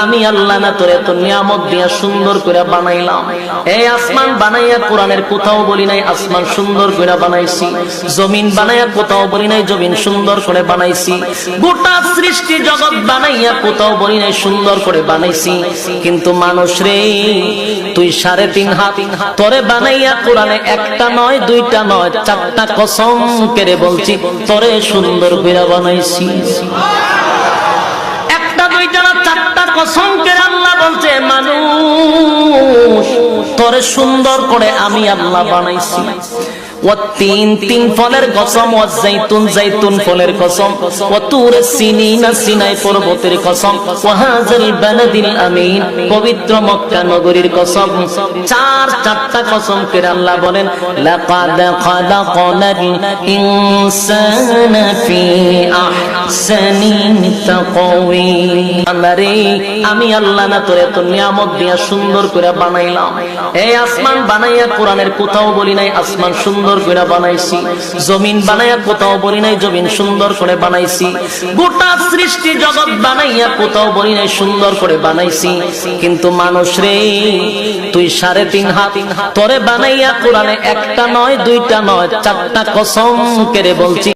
আমি আল্লাহ না তোরে তো নিয়ামত দিয়া সুন্দর করে বানাইলাম। এই আসমান বানাইয়া কোরআনের কোথাও বলি নাই আসমান সুন্দর করে বানাইছি, জমিন বানাইয়া কোথাও বলি নাই জমিন সুন্দর করে বানাইছি, গোটা সৃষ্টি জগৎ বানাইয়া কোথাও বলি নাই সুন্দর করে বানাইছি। কিন্তু মানুষ রে, তুই 3.5 হাত তোরে বানাইয়া কোরআনে একটা নয় দুইটা নয় 4টা কসম করে বলছি তোরে সুন্দর করে বানাইছি। কসম করে আল্লাহ বলছে মানুষ তোরে সুন্দর করে আমি আল্লাহ বানাইছি। তিন ফলের কসম, জাইতুন ফলের কসম, সিনাই পর্বতের কসম, বালাদিল আমিন পবিত্র মক্কা নগরীর কসম। চারটা কসম করে আল্লাহ বলেন লাকাদ খালাকনাল ইনসানা ফি আহসানি তাকওয়িম। আমি আল্লাহ না তোরে তো নিয়ামত দিয়া সুন্দর করে বানাইলাম। এই আসমান বানাইয়া কোরআনের কোথাও বলি নাই আসমান সুন্দর করে বানাইছি, জমিন বানাইয়া কোথাও বলি নাই জমিন সুন্দর করে বানাইছি, গোটা সৃষ্টি জগৎ বানাইয়া কোথাও বলি নাই সুন্দর করে বানাইছি। কিন্তু মানুষ রে, তুই 3.5 হাত তোরে বানাইয়া কোরআনে একটা নয় দুইটা নয় 4টা কসম করে বলছি